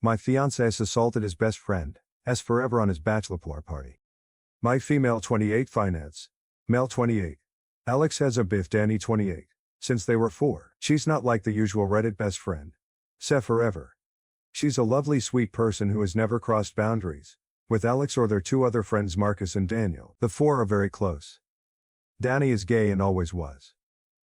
My fiancé assaulted his best friend, as forever on his bachelor party. My female 28 finance. Male 28. Alex has a biff Dani 28. Since they were 4. She's not like the usual Reddit best friend. Se forever. She's a lovely sweet person who has never crossed boundaries. With Alex or their 2 other friends Marcus and Daniel, the 4 are very close. Dani is gay and always was.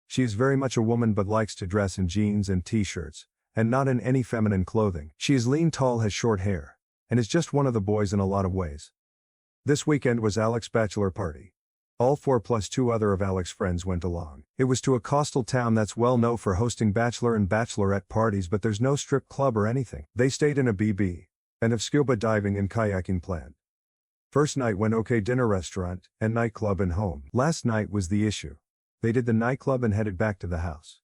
She is very much a woman but likes to dress in jeans and t-shirts, and not in any feminine clothing. She is lean, tall, has short hair, and is just one of the boys in a lot of ways. This weekend was Alex's bachelor party. All 4 plus 2 other of Alex's friends went along. It was to a coastal town that's well known for hosting bachelor and bachelorette parties, but there's no strip club or anything. They stayed in a BB, and have scuba diving and kayaking planned. First night went okay, dinner, restaurant, and nightclub and home. Last night was the issue. They did the nightclub and headed back to the house.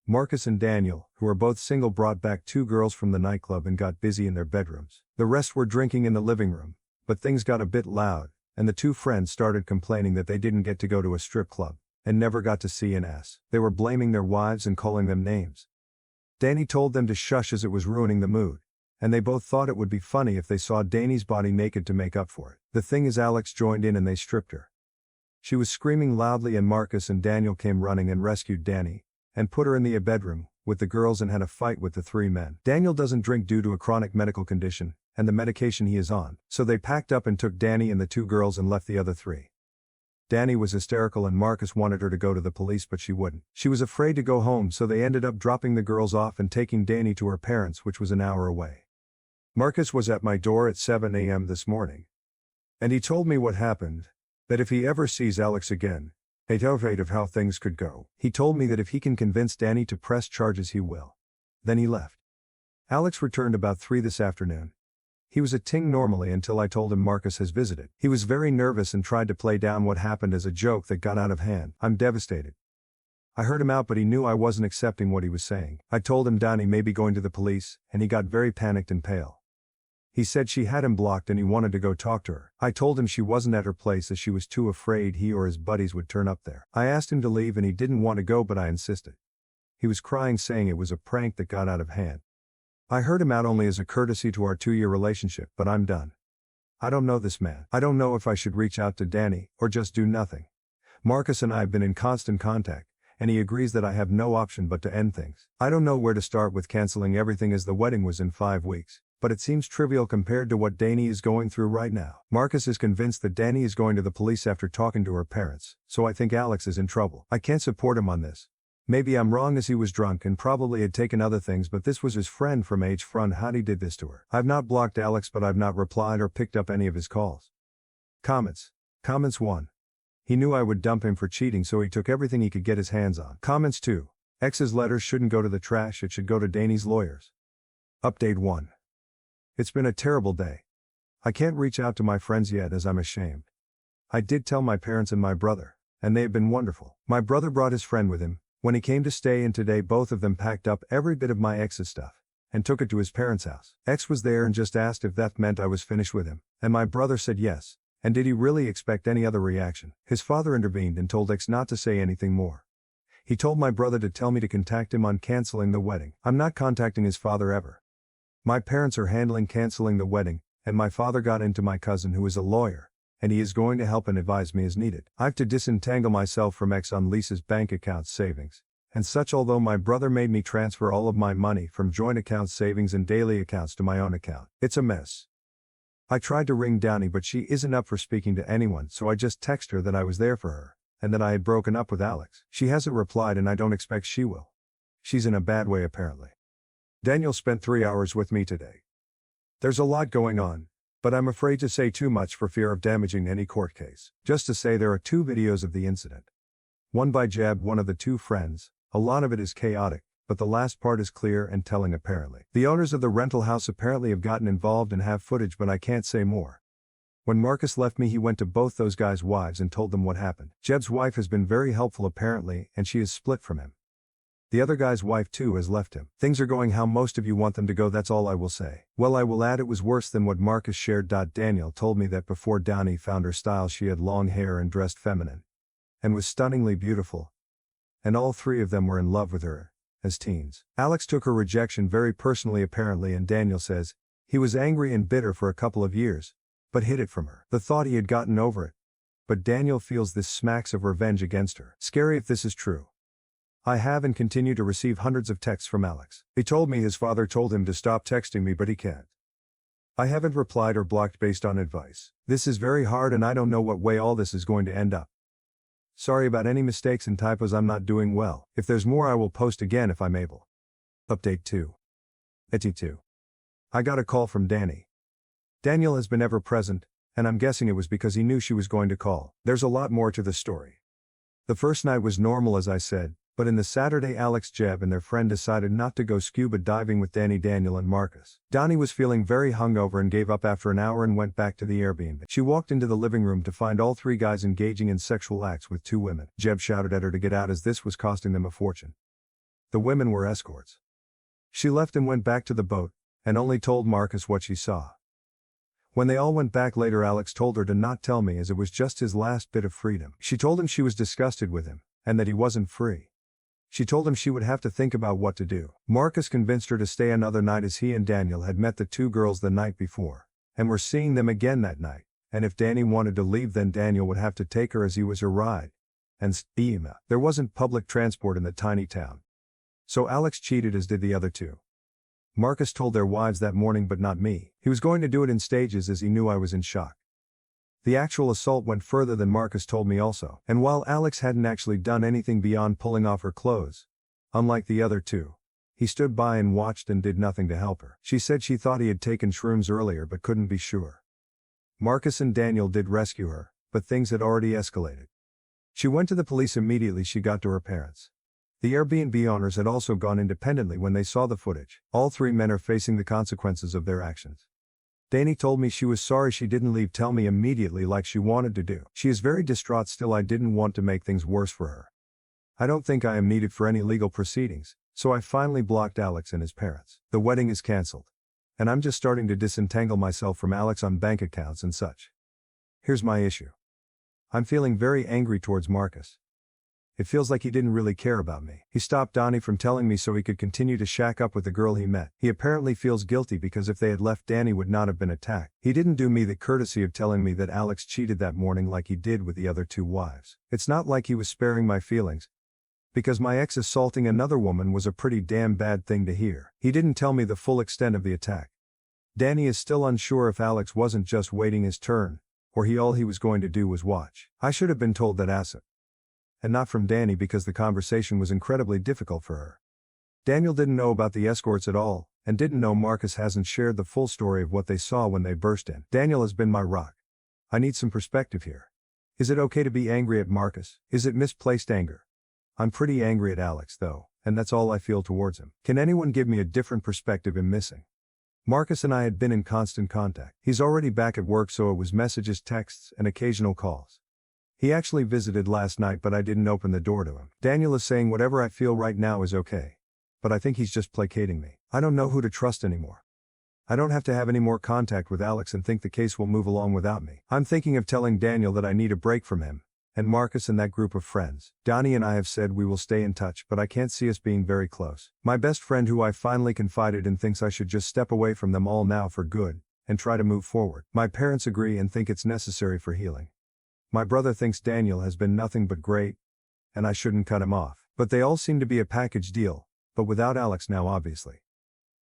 Marcus and Daniel, who are both single, brought back 2 girls from the nightclub and got busy in their bedrooms. The rest were drinking in the living room, but things got a bit loud, and the 2 friends started complaining that they didn't get to go to a strip club, and never got to see an ass. They were blaming their wives and calling them names. Dani told them to shush as it was ruining the mood, and they both thought it would be funny if they saw Dani's body naked to make up for it. The thing is, Alex joined in and they stripped her. She was screaming loudly and Marcus and Daniel came running and rescued Dani, and put her in the bedroom with the girls and had a fight with the 3 men. Daniel doesn't drink due to a chronic medical condition, and the medication he is on, so they packed up and took Dani and the 2 girls and left the other 3. Dani was hysterical and Marcus wanted her to go to the police but she wouldn't. She was afraid to go home, so they ended up dropping the girls off and taking Dani to her parents, which was an hour away. Marcus was at my door at 7 a.m. this morning. And he told me what happened, that if he ever sees Alex again, afraid of how things could go. He told me that if he can convince Dani to press charges he will. Then he left. Alex returned about 3 this afternoon. He was at Ting normally until I told him Marcus has visited. He was very nervous and tried to play down what happened as a joke that got out of hand. I'm devastated. I heard him out but he knew I wasn't accepting what he was saying. I told him Dani may be going to the police, and he got very panicked and pale. He said she had him blocked and he wanted to go talk to her. I told him she wasn't at her place as she was too afraid he or his buddies would turn up there. I asked him to leave and he didn't want to go but I insisted. He was crying saying it was a prank that got out of hand. I heard him out only as a courtesy to our 2-year relationship, but I'm done. I don't know this man. I don't know if I should reach out to Dani, or just do nothing. Marcus and I have been in constant contact, and he agrees that I have no option but to end things. I don't know where to start with canceling everything as the wedding was in 5 weeks. But it seems trivial compared to what Dani is going through right now. Marcus is convinced that Dani is going to the police after talking to her parents, so I think Alex is in trouble. I can't support him on this. Maybe I'm wrong as he was drunk and probably had taken other things, but this was his friend from age front. How he did this to her. I've not blocked Alex but I've not replied or picked up any of his calls. Comments. 1. He knew I would dump him for cheating so he took everything he could get his hands on. Comments 2. X's letters shouldn't go to the trash, it should go to Dani's lawyers. Update 1. It's been a terrible day. I can't reach out to my friends yet as I'm ashamed. I did tell my parents and my brother, and they have been wonderful. My brother brought his friend with him when he came to stay, and today both of them packed up every bit of my ex's stuff and took it to his parents' house. X was there and just asked if that meant I was finished with him, and my brother said yes. And did he really expect any other reaction? His father intervened and told X not to say anything more. He told my brother to tell me to contact him on canceling the wedding. I'm not contacting his father ever. My parents are handling canceling the wedding, and my father got into my cousin who is a lawyer, and he is going to help and advise me as needed. I have to disentangle myself from X on Lisa's bank account savings, and such, although my brother made me transfer all of my money from joint account savings and daily accounts to my own account. It's a mess. I tried to ring Dani but she isn't up for speaking to anyone, so I just text her that I was there for her, and that I had broken up with Alex. She hasn't replied and I don't expect she will. She's in a bad way apparently. Daniel spent 3 hours with me today. There's a lot going on, but I'm afraid to say too much for fear of damaging any court case. Just to say there are 2 videos of the incident. One by Jeb, one of the 2 friends. A lot of it is chaotic, but the last part is clear and telling apparently. The owners of the rental house apparently have gotten involved and have footage, but I can't say more. When Marcus left me he went to both those guys' wives and told them what happened. Jeb's wife has been very helpful apparently, and she is split from him. The other guy's wife too has left him. Things are going how most of you want them to go, that's all I will say. Well, I will add it was worse than what Marcus shared. Daniel told me that before Dani found her style she had long hair and dressed feminine. And was stunningly beautiful. And all 3 of them were in love with her. as teens. Alex took her rejection very personally apparently, and Daniel says he was angry and bitter for a couple of years, but hid it from her. The thought he had gotten over it. But Daniel feels this smacks of revenge against her. Scary if this is true. I have and continue to receive hundreds of texts from Alex. He told me his father told him to stop texting me, but he can't. I haven't replied or blocked based on advice. This is very hard and I don't know what way all this is going to end up. Sorry about any mistakes and typos, I'm not doing well. If there's more I will post again if I'm able. Update 2. ET2. I got a call from Dani. Daniel has been ever present, and I'm guessing it was because he knew she was going to call. There's a lot more to the story. The first night was normal as I said, but in the Saturday Alex, Jeb and their friend decided not to go scuba diving with Dani, Daniel and Marcus. Dani was feeling very hungover and gave up after an hour and went back to the Airbnb. She walked into the living room to find all three guys engaging in sexual acts with two women. Jeb shouted at her to get out as this was costing them a fortune. The women were escorts. She left and went back to the boat, and only told Marcus what she saw. When they all went back later, Alex told her to not tell me as it was just his last bit of freedom. She told him she was disgusted with him, and that he wasn't free. She told him she would have to think about what to do. Marcus convinced her to stay another night as he and Daniel had met the two girls the night before, and were seeing them again that night, and if Dani wanted to leave then Daniel would have to take her as he was her ride. And there wasn't public transport in the tiny town. So Alex cheated as did the other two. Marcus told their wives that morning but not me. He was going to do it in stages as he knew I was in shock. The actual assault went further than Marcus told me also, and while Alex hadn't actually done anything beyond pulling off her clothes, unlike the other two, he stood by and watched and did nothing to help her. She said she thought he had taken shrooms earlier but couldn't be sure. Marcus and Daniel did rescue her, but things had already escalated. She went to the police immediately she got to her parents. The Airbnb owners had also gone independently when they saw the footage. All three men are facing the consequences of their actions. Dani told me she was sorry she didn't leave tell me immediately like she wanted to do. She is very distraught still. I didn't want to make things worse for her. I don't think I am needed for any legal proceedings, so I finally blocked Alex and his parents. The wedding is cancelled. And I'm just starting to disentangle myself from Alex on bank accounts and such. Here's my issue. I'm feeling very angry towards Marcus. It feels like he didn't really care about me. He stopped Dani from telling me so he could continue to shack up with the girl he met. He apparently feels guilty because if they had left Dani would not have been attacked. He didn't do me the courtesy of telling me that Alex cheated that morning like he did with the other two wives. It's not like he was sparing my feelings, because my ex assaulting another woman was a pretty damn bad thing to hear. He didn't tell me the full extent of the attack. Dani is still unsure if Alex wasn't just waiting his turn, or all he was going to do was watch. I should have been told that asset. And not from Dani because the conversation was incredibly difficult for her. Daniel didn't know about the escorts at all, and didn't know Marcus hasn't shared the full story of what they saw when they burst in. Daniel has been my rock. I need some perspective here. Is it okay to be angry at Marcus? Is it misplaced anger? I'm pretty angry at Alex though, and that's all I feel towards him. Can anyone give me a different perspective I'm missing? Marcus and I had been in constant contact. He's already back at work so it was messages, texts, and occasional calls. He actually visited last night but I didn't open the door to him. Daniel is saying whatever I feel right now is okay. But I think he's just placating me. I don't know who to trust anymore. I don't have to have any more contact with Alex and think the case will move along without me. I'm thinking of telling Daniel that I need a break from him, and Marcus and that group of friends. Dani and I have said we will stay in touch but I can't see us being very close. My best friend who I finally confided in thinks I should just step away from them all now for good, and try to move forward. My parents agree and think it's necessary for healing. My brother thinks Daniel has been nothing but great, and I shouldn't cut him off. But they all seem to be a package deal, but without Alex now obviously.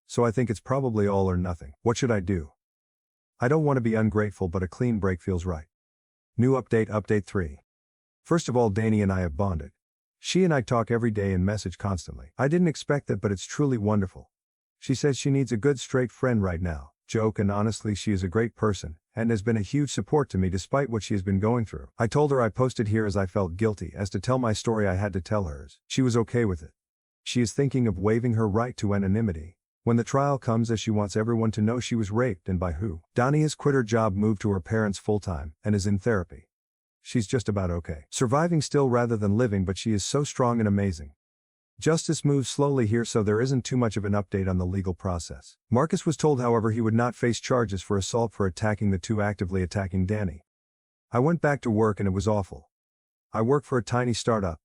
So I think it's probably all or nothing. What should I do? I don't want to be ungrateful but a clean break feels right. New update, update 3. First of all, Dani and I have bonded. She and I talk every day and message constantly. I didn't expect that but it's truly wonderful. She says she needs a good straight friend right now. Joke, and honestly she is a great person, and has been a huge support to me despite what she has been going through. I told her I posted here as I felt guilty as to tell my story I had to tell hers. She was okay with it. She is thinking of waiving her right to anonymity when the trial comes as she wants everyone to know she was raped and by who. Dani has quit her job, moved to her parents full-time, and is in therapy. She's just about okay. Surviving still rather than living, but she is so strong and amazing. Justice moves slowly here so there isn't too much of an update on the legal process. Marcus was told however he would not face charges for assault for attacking the two actively attacking Dani. I went back to work and it was awful. I work for a tiny startup.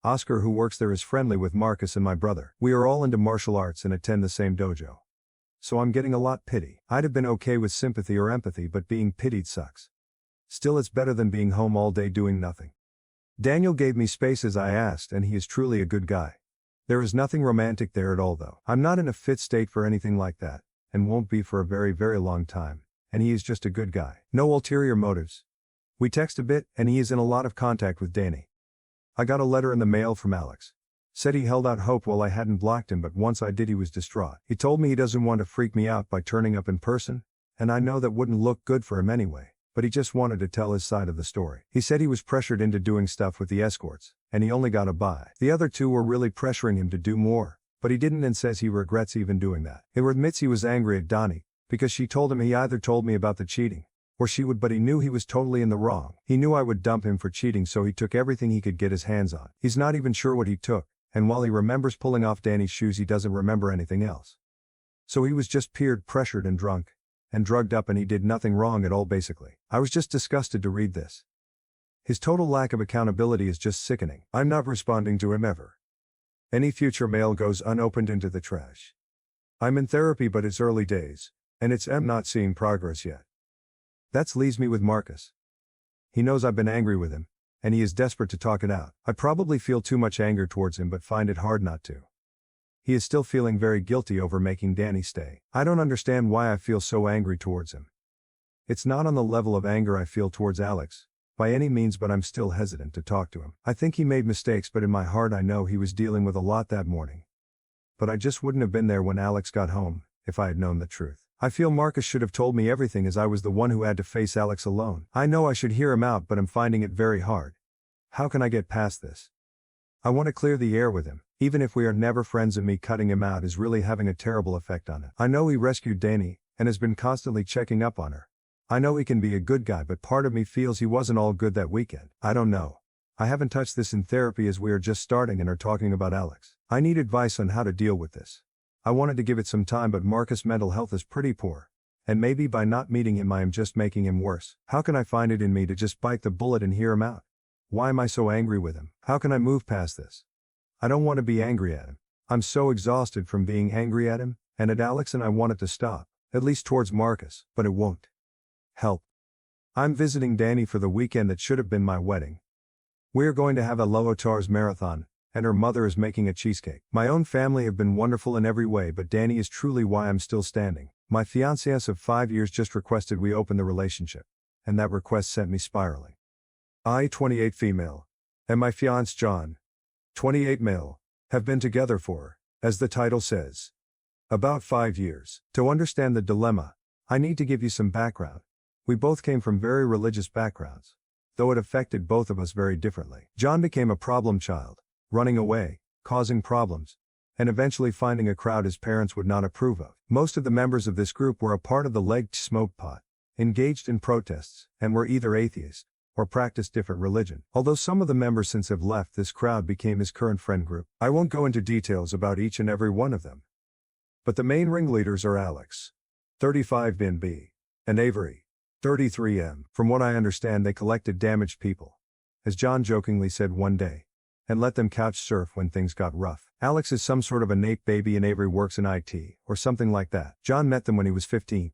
Oscar, who works there, is friendly with Marcus and my brother. We are all into martial arts and attend the same dojo. So I'm getting a lot pity. I'd have been okay with sympathy or empathy, but being pitied sucks. Still, it's better than being home all day doing nothing. Daniel gave me space as I asked, and he is truly a good guy. There is nothing romantic there at all though. I'm not in a fit state for anything like that, and won't be for a very, very long time, and he is just a good guy. No ulterior motives. We text a bit, and he is in a lot of contact with Dani. I got a letter in the mail from Alex. Said he held out hope while I hadn't blocked him, but once I did he was distraught. He told me he doesn't want to freak me out by turning up in person, and I know that wouldn't look good for him anyway, but he just wanted to tell his side of the story. He said he was pressured into doing stuff with the escorts, and he only got a bye. The other two were really pressuring him to do more, but he didn't, and says he regrets even doing that. He admits he was angry at Dani, because she told him he either told me about the cheating, or she would, but he knew he was totally in the wrong. He knew I would dump him for cheating, so he took everything he could get his hands on. He's not even sure what he took, and while he remembers pulling off Dani's shoes, he doesn't remember anything else. So he was just peered, pressured and drunk, and drugged up, and he did nothing wrong at all basically. I was just disgusted to read this. His total lack of accountability is just sickening. I'm not responding to him ever. Any future mail goes unopened into the trash. I'm in therapy, but it's early days, and it's not seeing progress yet. That leaves me with Marcus. He knows I've been angry with him, and he is desperate to talk it out. I probably feel too much anger towards him, but find it hard not to. He is still feeling very guilty over making Dani stay. I don't understand why I feel so angry towards him. It's not on the level of anger I feel towards Alex, by any means, but I'm still hesitant to talk to him. I think he made mistakes, but in my heart I know he was dealing with a lot that morning. But I just wouldn't have been there when Alex got home, if I had known the truth. I feel Marcus should have told me everything, as I was the one who had to face Alex alone. I know I should hear him out, but I'm finding it very hard. How can I get past this? I want to clear the air with him, even if we are never friends, and me cutting him out is really having a terrible effect on him. I know he rescued Dani, and has been constantly checking up on her. I know he can be a good guy, but part of me feels he wasn't all good that weekend. I don't know. I haven't touched this in therapy, as we are just starting and are talking about Alex. I need advice on how to deal with this. I wanted to give it some time, but Marcus' mental health is pretty poor, and maybe by not meeting him I am just making him worse. How can I find it in me to just bite the bullet and hear him out? Why am I so angry with him? How can I move past this? I don't want to be angry at him. I'm so exhausted from being angry at him, and at Alex, and I want it to stop, at least towards Marcus, but it won't. Help. I'm visiting Dani for the weekend that should have been my wedding. We are going to have a Lootars marathon, and her mother is making a cheesecake. My own family have been wonderful in every way, but Dani is truly why I'm still standing. My fiancé of 5 years just requested we open the relationship, and that request sent me spiraling. I, 28 female, and my fiancé John, 28 male, have been together for, as the title says, about 5 years. To understand the dilemma, I need to give you some background. We both came from very religious backgrounds, though it affected both of us very differently. John became a problem child, running away, causing problems, and eventually finding a crowd his parents would not approve of. Most of the members of this group were a part of the legged smoke pot, engaged in protests, and were either atheists or practiced different religion. Although some of the members since have left, this crowd became his current friend group. I won't go into details about each and every one of them, but the main ringleaders are Alex, 35 B, and Avery, 33 M. From what I understand, they collected damaged people, as John jokingly said one day, and let them couch surf when things got rough. Alex is some sort of a nape baby, and Avery works in IT, or something like that. John met them when he was 15.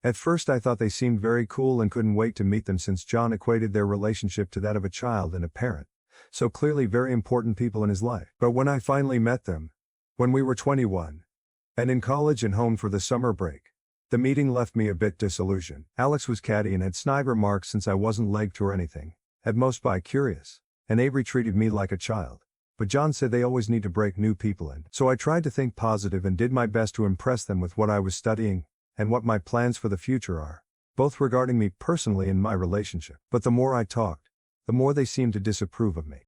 At first I thought they seemed very cool and couldn't wait to meet them, since John equated their relationship to that of a child and a parent, so clearly very important people in his life. But when I finally met them, when we were 21, and in college and home for the summer break, the meeting left me a bit disillusioned. Alex was catty and had snide remarks since I wasn't legged or anything, at most bi-curious, and Avery treated me like a child. But John said they always need to break new people in. So I tried to think positive and did my best to impress them with what I was studying, and what my plans for the future are, both regarding me personally and my relationship. But the more I talked, the more they seemed to disapprove of me.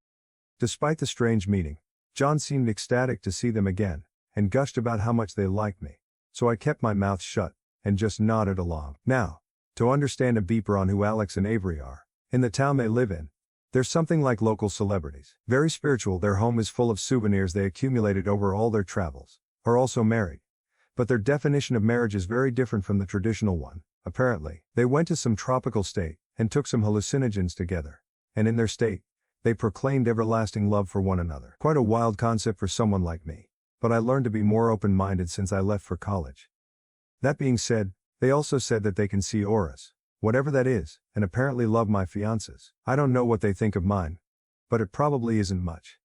Despite the strange meeting, John seemed ecstatic to see them again, and gushed about how much they liked me. So I kept my mouth shut, and just nodded along. Now, to understand a beeper on who Alex and Avery are, in the town they live in, they're something like local celebrities. Very spiritual, their home is full of souvenirs they accumulated over all their travels, are also married. But their definition of marriage is very different from the traditional one, apparently. They went to some tropical state, and took some hallucinogens together, and in their state, They proclaimed everlasting love for one another. Quite a wild concept for someone like me. But I learned to be more open-minded since I left for college. That being said, they also said that they can see auras, whatever that is, and apparently love my fiancés. I don't know what they think of mine, but it probably isn't much.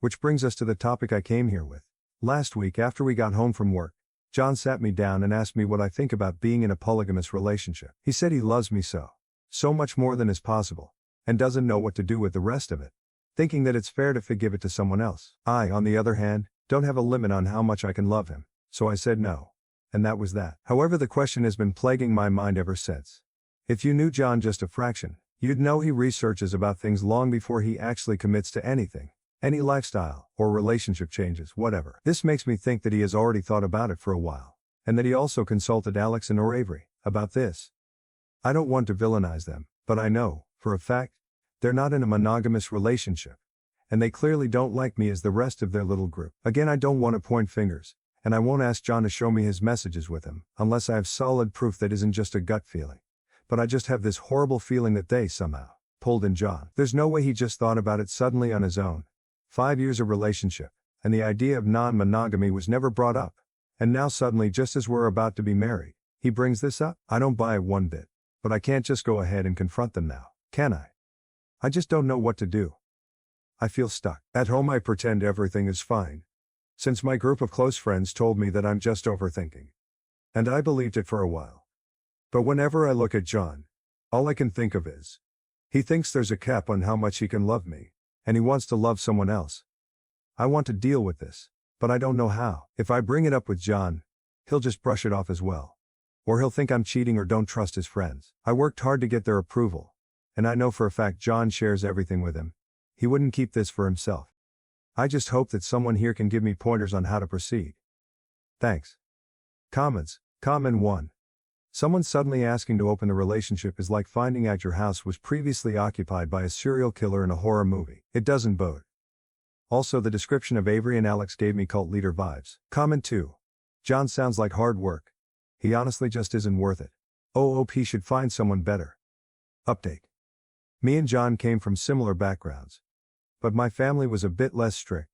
Which brings us to the topic I came here with. Last week after we got home from work, John sat me down and asked me what I think about being in a polygamous relationship. He said he loves me so much more than is possible, and doesn't know what to do with the rest of it, thinking that it's fair to forgive it to someone else. I, on the other hand, don't have a limit on how much I can love him, so I said no. And that was that. However, the question has been plaguing my mind ever since. If you knew John just a fraction, you'd know he researches about things long before he actually commits to anything, any lifestyle, or relationship changes, whatever. This makes me think that he has already thought about it for a while, and that he also consulted Alex and or Avery about this. I don't want to villainize them, but I know, for a fact, they're not in a monogamous relationship, and they clearly don't like me as the rest of their little group. Again, I don't want to point fingers, and I won't ask John to show me his messages with him, unless I have solid proof that isn't just a gut feeling. But I just have this horrible feeling that they, somehow, pulled in John. There's no way he just thought about it suddenly on his own. 5 years of relationship, and the idea of non-monogamy was never brought up. And now suddenly, just as we're about to be married, he brings this up? I don't buy it one bit. But I can't just go ahead and confront them now, can I? I just don't know what to do. I feel stuck. At home I pretend everything is fine, since my group of close friends told me that I'm just overthinking. And I believed it for a while. But whenever I look at John, all I can think of is, he thinks there's a cap on how much he can love me, and he wants to love someone else. I want to deal with this, but I don't know how. If I bring it up with John, he'll just brush it off as well. Or he'll think I'm cheating or don't trust his friends. I worked hard to get their approval, and I know for a fact John shares everything with him. He wouldn't keep this for himself. I just hope that someone here can give me pointers on how to proceed. Thanks. Comments. Comment 1. Someone suddenly asking to open a relationship is like finding out your house was previously occupied by a serial killer in a horror movie. It doesn't bode. Also, the description of Avery and Alex gave me cult leader vibes. Comment 2. John sounds like hard work. He honestly just isn't worth it. OOP should find someone better. Update. Me and John came from similar backgrounds, but my family was a bit less strict,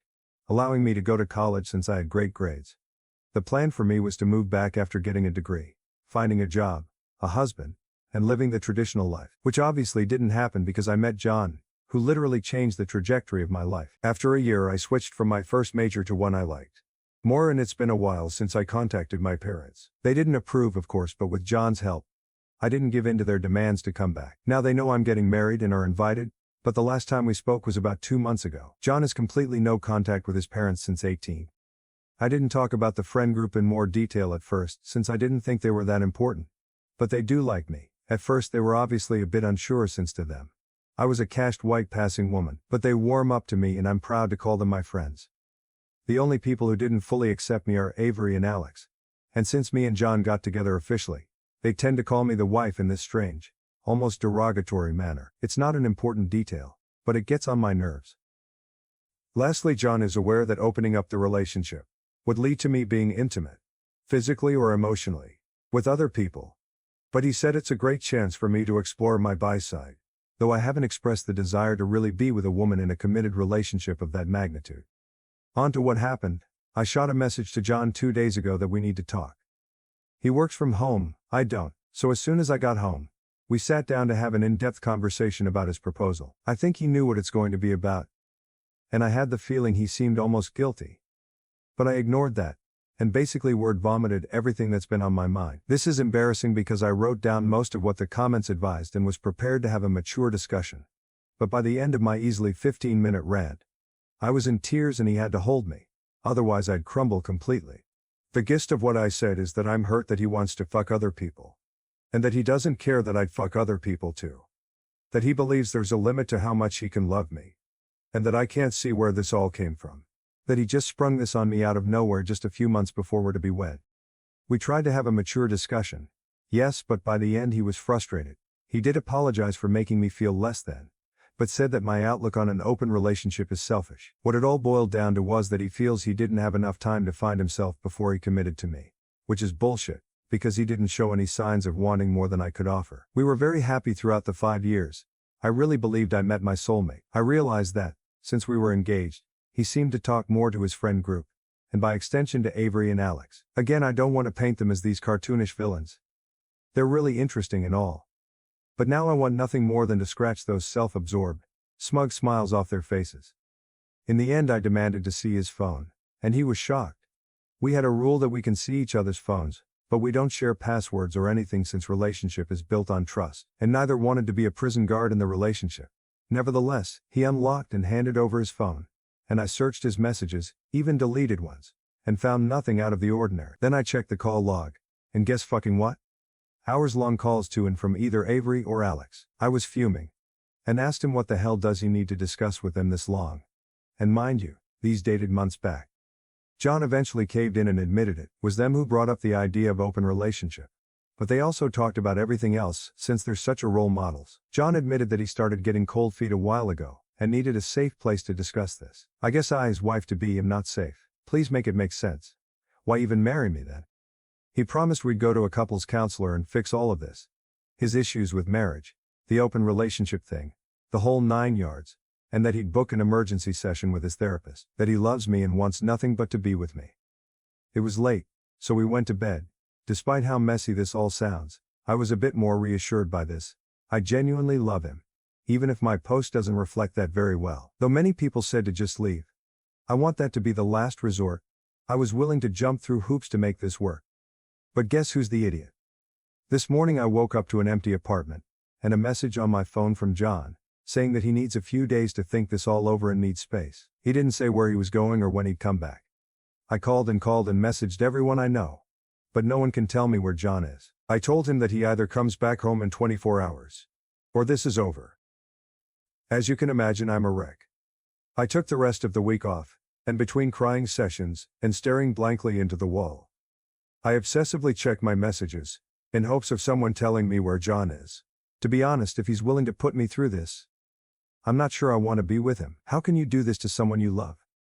allowing me to go to college since I had great grades. The plan for me was to move back after getting a degree, finding a job, a husband, and living the traditional life, which obviously didn't happen because I met John, who literally changed the trajectory of my life. After a year I switched from my first major to one I liked more, and it's been a while since I contacted my parents. They didn't approve, of course, but with John's help, I didn't give in to their demands to come back. Now they know I'm getting married and are invited, but the last time we spoke was about 2 months ago. John has completely no contact with his parents since 18. I didn't talk about the friend group in more detail at first, since I didn't think they were that important. But they do like me. At first they were obviously a bit unsure, since to them, I was a cashed white passing woman, but they warm up to me and I'm proud to call them my friends. The only people who didn't fully accept me are Avery and Alex. And since me and John got together officially, they tend to call me the wife in this strange, almost derogatory manner. It's not an important detail, but it gets on my nerves. Lastly, John is aware that opening up the relationship would lead to me being intimate, physically or emotionally, with other people. But he said it's a great chance for me to explore my bi side, though I haven't expressed the desire to really be with a woman in a committed relationship of that magnitude. On to what happened. I shot a message to John 2 days ago that we need to talk. He works from home, I don't, so as soon as I got home, we sat down to have an in-depth conversation about his proposal. I think he knew what it's going to be about, and I had the feeling he seemed almost guilty. But I ignored that, and basically word vomited everything that's been on my mind. This is embarrassing because I wrote down most of what the comments advised and was prepared to have a mature discussion. But by the end of my easily 15-minute rant, I was in tears and he had to hold me, otherwise I'd crumble completely. The gist of what I said is that I'm hurt that he wants to fuck other people, and that he doesn't care that I'd fuck other people too. That he believes there's a limit to how much he can love me, and that I can't see where this all came from. That he just sprung this on me out of nowhere just a few months before we're to be wed. We tried to have a mature discussion. Yes, but by the end he was frustrated. He did apologize for making me feel less than, but said that my outlook on an open relationship is selfish. What it all boiled down to was that he feels he didn't have enough time to find himself before he committed to me. Which is bullshit, because he didn't show any signs of wanting more than I could offer. We were very happy throughout the 5 years. I really believed I met my soulmate. I realized that, since we were engaged, he seemed to talk more to his friend group, and by extension to Avery and Alex. Again, I don't want to paint them as these cartoonish villains. They're really interesting and all. But now I want nothing more than to scratch those self-absorbed, smug smiles off their faces. In the end, I demanded to see his phone, and he was shocked. We had a rule that we can see each other's phones, but we don't share passwords or anything since relationship is built on trust, and neither wanted to be a prison guard in the relationship. Nevertheless, he unlocked and handed over his phone, and I searched his messages, even deleted ones, and found nothing out of the ordinary. Then I checked the call log, and guess fucking what? Hours-long calls to and from either Avery or Alex. I was fuming, and asked him what the hell does he need to discuss with them this long. And mind you, these dated months back. John eventually caved in and admitted it was them who brought up the idea of open relationship. But they also talked about everything else since they're such a role models. John admitted that he started getting cold feet a while ago and needed a safe place to discuss this. I guess I, his wife-to-be, am not safe. Please make it make sense. Why even marry me then? He promised we'd go to a couples counselor and fix all of this. His issues with marriage, the open relationship thing, the whole 9 yards. And that he'd book an emergency session with his therapist, that he loves me and wants nothing but to be with me. It was late, so we went to bed. Despite how messy this all sounds, I was a bit more reassured by this. I genuinely love him, even if my post doesn't reflect that very well. Though many people said to just leave. I want that to be the last resort. I was willing to jump through hoops to make this work. But guess who's the idiot? This morning I woke up to an empty apartment, and a message on my phone from John, saying that he needs a few days to think this all over and needs space. He didn't say where he was going or when he'd come back. I called and messaged everyone I know. But no one can tell me where John is. I told him that he either comes back home in 24 hours. Or this is over. As you can imagine, I'm a wreck. I took the rest of the week off, and between crying sessions and staring blankly into the wall, I obsessively check my messages, in hopes of someone telling me where John is. To be honest, if he's willing to put me through this, I'm not sure I want to be with him. How can you do this to someone you love?